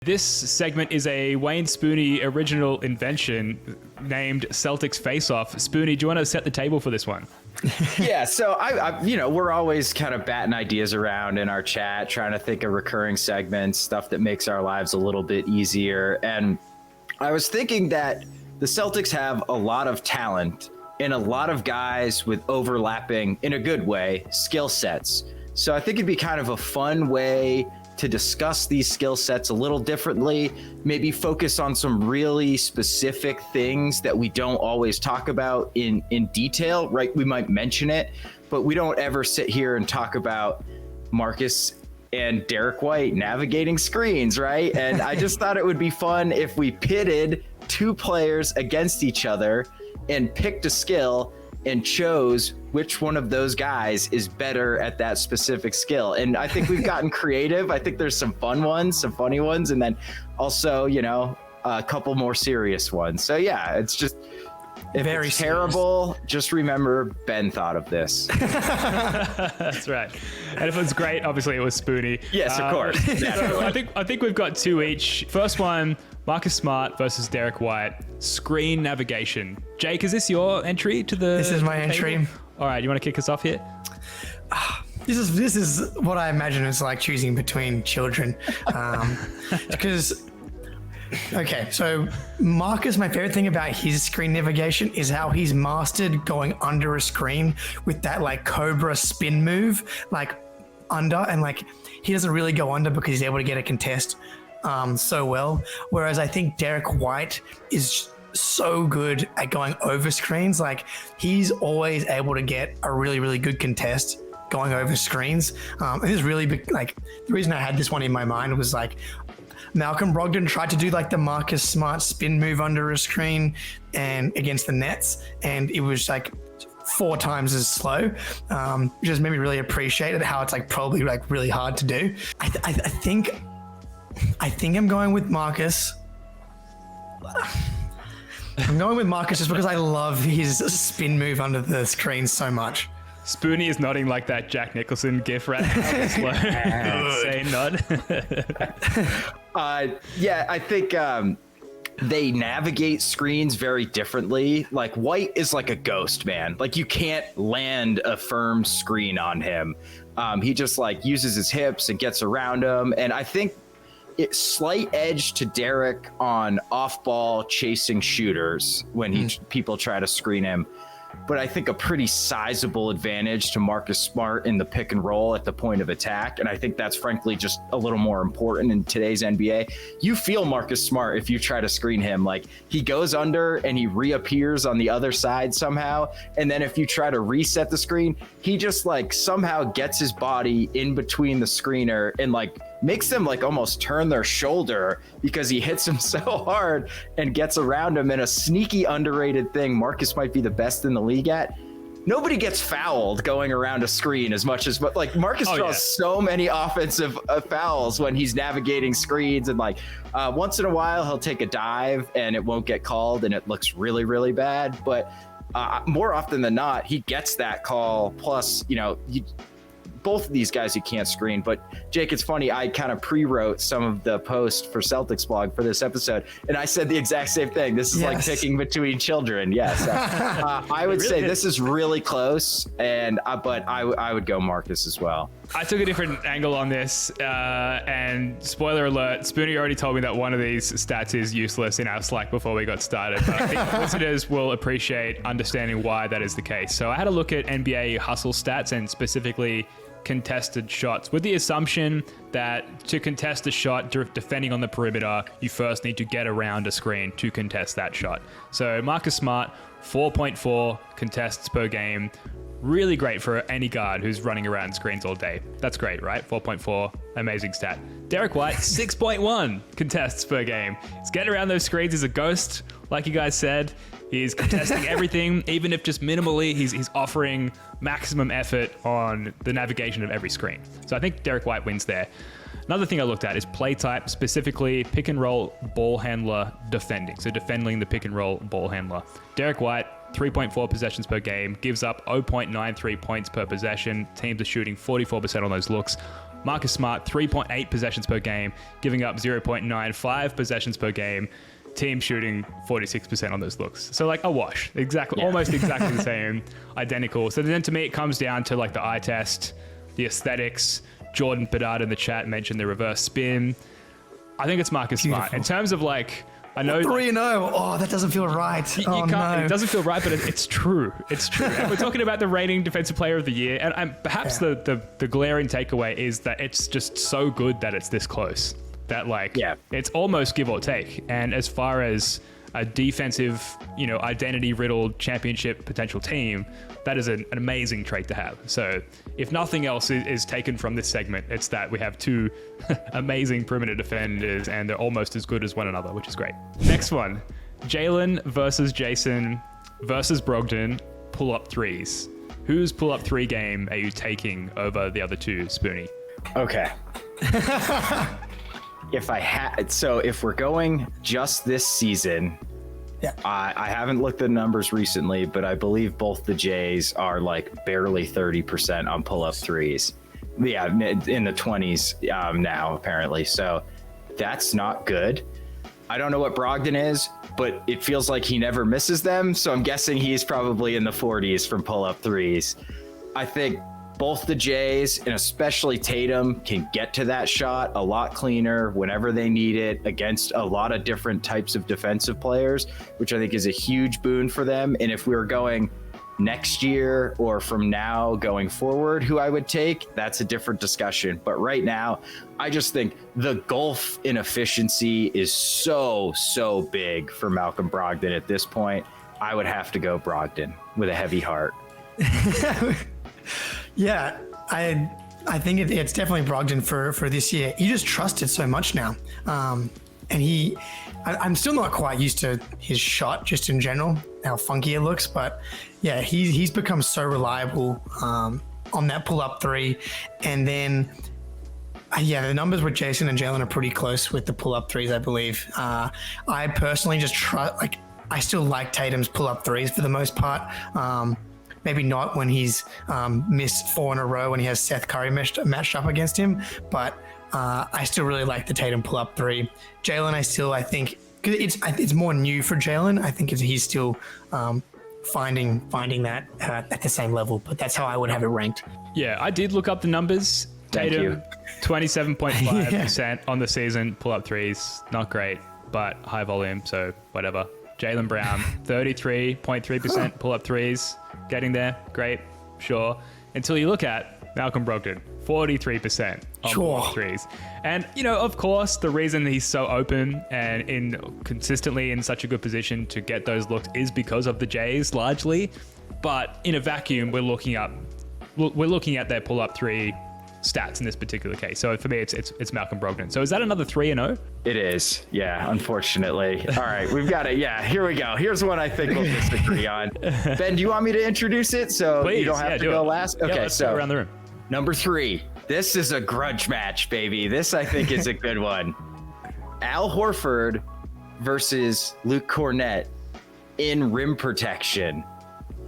This segment is a Wayne Spooney original invention named Celtics Faceoff. Spooney, do you want to set the table for this one? Yeah, so we're always kind of batting ideas around in our chat, trying to think of recurring segments, stuff that makes our lives a little bit easier. And I was thinking that the Celtics have a lot of talent and a lot of guys with overlapping, in a good way, skill sets. So I think it'd be kind of a fun way to discuss these skill sets a little differently, maybe focus on some really specific things that we don't always talk about in detail, right? We might mention it, but we don't ever sit here and talk about Marcus and Derrick White navigating screens, right? And I just thought it would be fun if we pitted two players against each other and picked a skill and chose which one of those guys is better at that specific skill. And I think we've gotten creative. I think there's some fun ones, some funny ones, and then also, a couple more serious ones. So yeah, it's just, if very it's terrible, just remember Ben thought of this. That's right. And if it was great, obviously it was Spooney. Yes, of course. So I think we've got two each. First one, Marcus Smart versus Derrick White. Screen navigation. Jake, is this your entry to the? This is my entry. All right, you want to kick us off here? This is what I imagine it's like choosing between children, because. Okay, so Marcus, my favorite thing about his screen navigation is how he's mastered going under a screen with that like Cobra spin move, like under, and like he doesn't really go under because he's able to get a contest so well. Whereas I think Derrick White is so good at going over screens. Like he's always able to get a really, really good contest going over screens. It is really big. Like the reason I had this one in my mind was like, Malcolm Brogdon tried to do like the Marcus Smart spin move under a screen and against the Nets, and it was like 4 times as slow, which just made me really appreciate it, how it's like probably like really hard to do. I think I'm going with Marcus. I'm going with Marcus just because I love his spin move under the screen so much. Spooney is nodding like that Jack Nicholson gif right now. Say nod. Yeah, I think they navigate screens very differently. Like White is like a ghost, man. Like you can't land a firm screen on him. He just like uses his hips and gets around them. And I think it's slight edge to Derrick on off-ball chasing shooters when people try to screen him. But I think a pretty sizable advantage to Marcus Smart in the pick and roll at the point of attack. And I think that's frankly just a little more important in today's NBA. You feel Marcus Smart if you try to screen him. Like he goes under and he reappears on the other side somehow. And then if you try to reset the screen, he just like somehow gets his body in between the screener and like makes them like almost turn their shoulder because he hits him so hard and gets around him. And a sneaky underrated thing Marcus might be the best in the league at. Nobody gets fouled going around a screen as much as, but like Marcus draws so many offensive fouls when he's navigating screens, and like once in a while he'll take a dive and it won't get called and it looks really, really bad. But more often than not, he gets that call. Plus, both of these guys you can't screen. But Jake, it's funny, I kind of pre-wrote some of the posts for Celtics blog for this episode, and I said the exact same thing. This is like picking between children. Yes. I would say this is really close, and but I would go Marcus as well. I took a different angle on this, and spoiler alert, Spooney already told me that one of these stats is useless in our Slack before we got started. But I think listeners will appreciate understanding why that is the case. So I had a look at NBA hustle stats and specifically contested shots, with the assumption that to contest a shot defending on the perimeter, you first need to get around a screen to contest that shot. So Marcus Smart, 4.4 contests per game. Really great for any guard who's running around screens all day. That's great, right? 4.4, amazing stat. Derrick White, 6.1 contests per game. He's getting around those screens. He's a ghost, like you guys said. He's contesting everything, even if just minimally, he's offering maximum effort on the navigation of every screen. So I think Derrick White wins there. Another thing I looked at is play type, specifically pick and roll ball handler defending. So defending the pick and roll ball handler. Derrick White, 3.4 possessions per game, gives up 0.93 points per possession. Teams are shooting 44% on those looks. Marcus Smart, 3.8 possessions per game, giving up 0.95 possessions per game. Team shooting 46% on those looks. So like a wash. Exactly, almost exactly the same, identical. So then to me, it comes down to like the eye test, the aesthetics. Jordan Bedard in the chat mentioned the reverse spin. I think it's Marcus Smart. In terms of like, I know 3-0. Oh, that doesn't feel right. You Oh, can't, no. It doesn't feel right, but it's true. It's true. And we're talking about the reigning defensive player of the year. And perhaps the glaring takeaway is that it's just so good that it's this close. That like, it's almost give or take. And as far as a defensive, identity riddled championship potential team, that is an amazing trait to have. So if nothing else is taken from this segment, it's that we have two amazing perimeter defenders and they're almost as good as one another, which is great. Next one, Jalen versus Jason versus Brogdon, pull-up threes. Whose pull-up three game are you taking over the other two, Spoonie? Okay. If we're going just this season, I haven't looked at numbers recently, but I believe both the Jays are like barely 30% on pull-up threes. Yeah, in the 20s now, apparently. So that's not good. I don't know what Brogdon is, but it feels like he never misses them. So I'm guessing he's probably in the 40s from pull-up threes. I think both the Jays, and especially Tatum, can get to that shot a lot cleaner whenever they need it against a lot of different types of defensive players, which I think is a huge boon for them. And if we were going next year or from now going forward, who I would take, that's a different discussion. But right now, I just think the gulf in efficiency is so big for Malcolm Brogdon at this point. I would have to go Brogdon with a heavy heart. Yeah, I think it's definitely Brogdon for this year. You just trust it so much now. And I'm still not quite used to his shot just in general, how funky it looks. But yeah, he's become so reliable on that pull-up three. And then, the numbers with Jason and Jalen are pretty close with the pull-up threes, I believe. I personally just I still like Tatum's pull-up threes for the most part. Maybe not when he's missed 4 in a row when he has Seth Curry matched up against him, but I still really like the Tatum pull-up three. Jalen, I think it's more new for Jalen. I think he's still finding that at the same level, but that's how I would have it ranked. Yeah, I did look up the numbers. Tatum, 27.5% on the season, pull-up threes, not great, but high volume, so whatever. Jaylen Brown, 33.3% pull-up threes. Getting there, great, sure. Until you look at Malcolm Brogdon, 43% on pull-up threes. And, of course, the reason he's so open and consistently in such a good position to get those looks is because of the Jays, largely. But in a vacuum, we're looking at their pull-up three stats in this particular case. So for me, it's Malcolm Brogdon. So is that another 3-0? It is. Yeah, unfortunately. All right, we've got it. Yeah, here we go. Here's one I think we'll disagree on. Ben, do you want me to introduce it so Please, you don't have to go last? Okay, let's go around the room. Number 3. This is a grudge match, baby. This, I think, is a good one. Al Horford versus Luke Kornet in rim protection.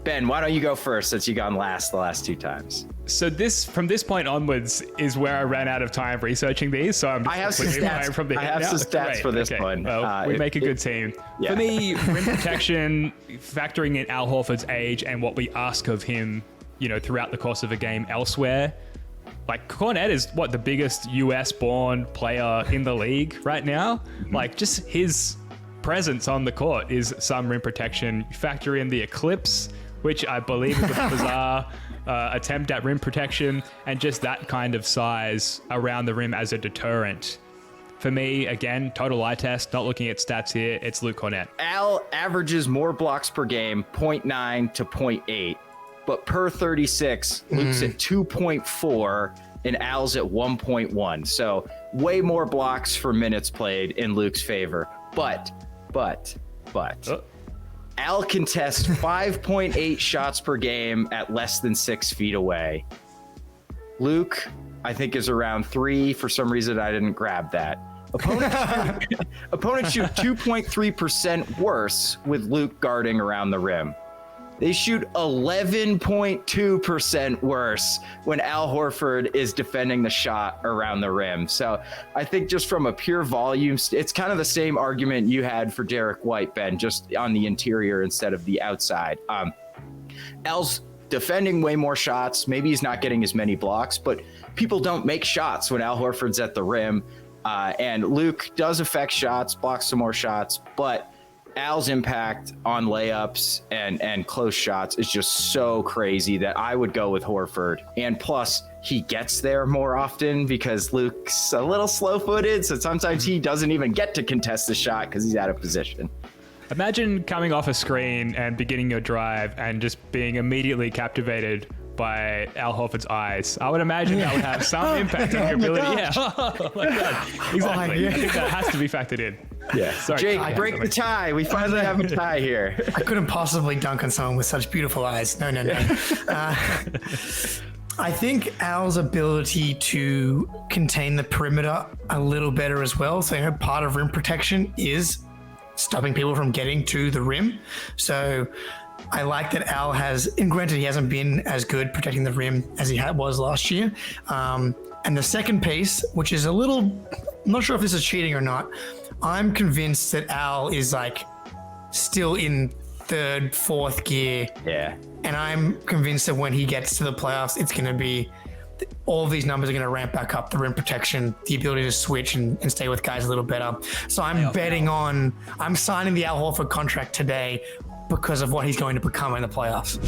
Ben, why don't you go first since you've gone last the last 2 times? So from this point onwards is where I ran out of time researching these. So I'm just I have some stats for this one. Well, we make a good team. Yeah. For me, rim protection, factoring in Al Horford's age and what we ask of him, throughout the course of a game elsewhere. Like Kornet is the biggest US-born player in the league right now. Mm-hmm. Like just his presence on the court is some rim protection. You factor in the eclipse, which I believe is a bizarre attempt at rim protection, and just that kind of size around the rim as a deterrent. For me, again, total eye test, not looking at stats here, it's Luke Kornet. Al averages more blocks per game, 0.9 to 0.8, but per 36, Luke's at 2.4 and Al's at 1.1. So way more blocks for minutes played in Luke's favor. But Al contests 5.8 shots per game at less than 6 feet away. Luke, I think, is around 3. For some reason, I didn't grab that. Opponents shoot 2.3% worse with Luke guarding around the rim. They shoot 11.2% worse when Al Horford is defending the shot around the rim. So I think just from a pure volume, it's kind of the same argument you had for Derrick White, Ben, just on the interior instead of the outside. Al's defending way more shots. Maybe he's not getting as many blocks, but people don't make shots when Al Horford's at the rim. And Luke does affect shots, blocks some more shots, but Al's impact on layups and close shots is just so crazy that I would go with Horford. And plus, he gets there more often because Luke's a little slow-footed, so sometimes he doesn't even get to contest the shot because he's out of position. Imagine coming off a screen and beginning your drive and just being immediately captivated by Al Horford's eyes. I would imagine that would have some impact on your ability. Yeah, like that. Exactly. I think that has to be factored in. Yeah. Sorry. Jake, break the tie. We finally have a tie here. I couldn't possibly dunk on someone with such beautiful eyes. No. I think Al's ability to contain the perimeter a little better as well. So part of rim protection is stopping people from getting to the rim. So I like that Al has, and granted he hasn't been as good protecting the rim as he was last year. And the second piece, which is a little, I'm not sure if this is cheating or not. I'm convinced that Al is like still in third, fourth gear. Yeah. And I'm convinced that when he gets to the playoffs, it's going to be, all of these numbers are going to ramp back up. The rim protection, the ability to switch and stay with guys a little better. So I'm signing the Al Horford contract today because of what he's going to become in the playoffs.